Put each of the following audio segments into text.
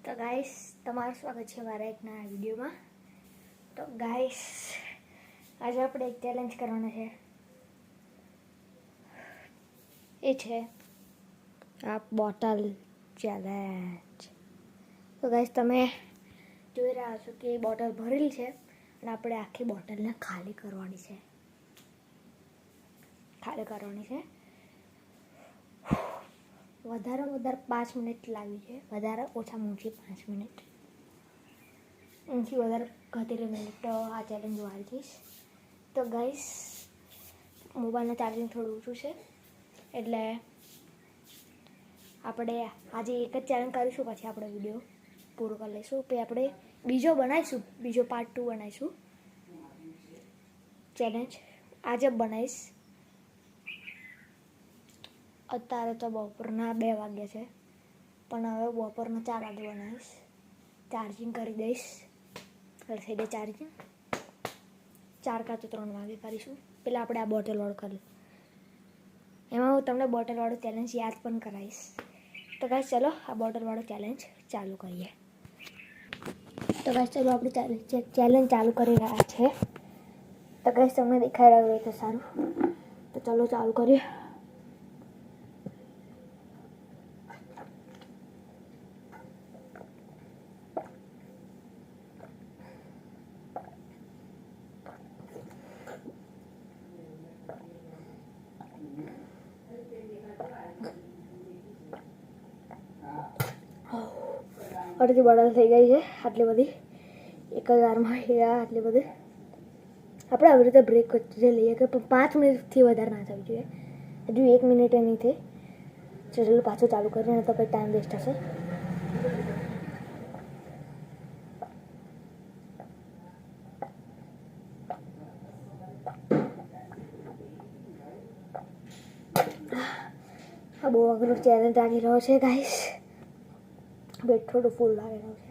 તો ગાઈસ તમારું સ્વાગત છે મારા એક નવા વિડીયોમાં. તો ગાઈસ આજે આપણે એક ચેલેન્જ કરવાનો છે, એ છે આ બોટલ ચેલેન્જ. તો ગાઈસ તમે જોઈ રહ્યા છો કે બોટલ ભરેલી છે અને આપણે આખી બોટલને ખાલી કરવાની છે. વધારે 5 મિનિટ લાગી છે, વધારે ઓછામાં ઓછી 5 મિનિટ, એનાથી વધારે 30 મિનિટ આ ચેલેન્જ વાળી જઈશ. તો ગાઈસ મોબાઈલનું ચાર્જિંગ થોડું ઓછું છે એટલે આપણે આજે એક જ ચેલેન્જ કરીશું, પછી આપણે વિડીયો પૂરો કરી લઈશું. પછી આપણે બીજો પાર્ટ 2 બનાવીશું. ચેલેન્જ આજે બનાવીશ. અત્યારે તો બપોરના 2 વાગ્યા છે, પણ હવે બપોરના 4 વાગે બનાવીશ. ચાર્જિંગ કરી દઈશ, થઈ જાય ચાર્જિંગ 4 કાં તો 3 વાગે કરીશું. પહેલાં આપણે આ બોટલવાળું કરીએ, એમાં હું તમને બોટલવાળું ચેલેન્જ યાદ પણ કરાવીશ. તો ગાઈસ ચલો આ બોટલવાળું ચેલેન્જ ચાલુ કરીએ. તો ગાઈસ ચલો આપણે ચેલેન્જ ચાલુ કરી રહ્યા છે. તો ગાઈસ તમને દેખાઈ રહ્યું હોય તો સારું. તો ચલો ચાલુ કરીએ. અડધી બોટલ થઈ ગઈ છે, આટલી બધી એક જ વારમાં આટલી બધી. આપણે આવી રીતે બ્રેક વચ્ચે લઈએ કે 5 મિનિટથી વધારે ના થવી જોઈએ. હજુ 1 મિનિટ નહીં થઈ. ચલો પાછું ચાલુ કરીને તો પછી ટાઈમ વેસ્ટ થશે. આ બહુ અઘરો ચેલેન્જ લાગી રહ્યો છે ગાઈસ. બેટ થોડું ફૂલ લાગી રહ્યું છે.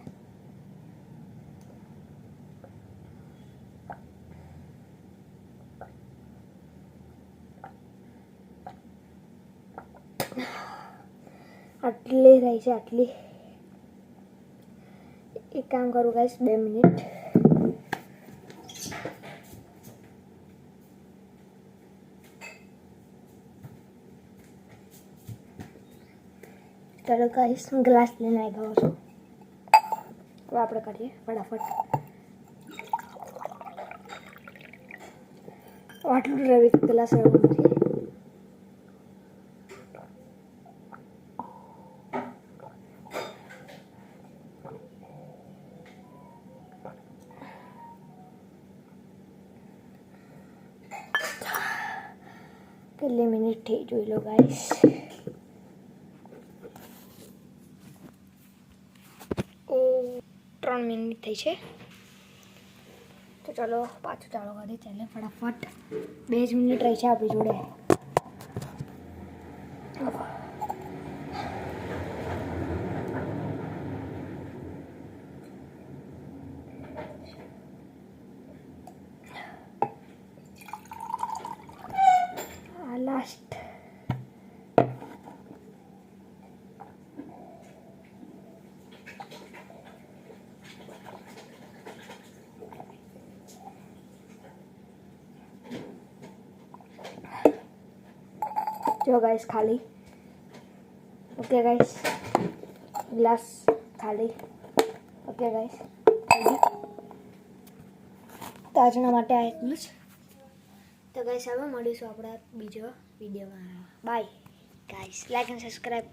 આટલી રહી છે, આટલી. એક કામ કરું ગાઈસ, 2 મિનિટ. ચાલો ગાઈસ હું ગ્લાસ લઈને આવી ગયો છું. તો આપણે કરીએ ફટાફટ. આટલું રવિ ગ્લાસ રહેવું નથી. કેટલી મિનિટ થઈ જોઈ લો ગાઈસ. 3 મિનિટ થઈ છે. તો ચાલો પાછું ચાલુ કરીએ ચેલેન્જ ફટાફટ. 2 જ મિનિટ રહી છે આપણી જોડે. આ લાસ્ટ. જો ગાઈસ ખાલી. ઓકે ગાઈસ, ગ્લાસ ખાલી. ઓકે ગાઈસ, તો આજના માટે આ એટલું જ. તો ગાઈસ હવે મળીશું આપણા બીજો વિડીયોમાં. Bye guys, like and subscribe.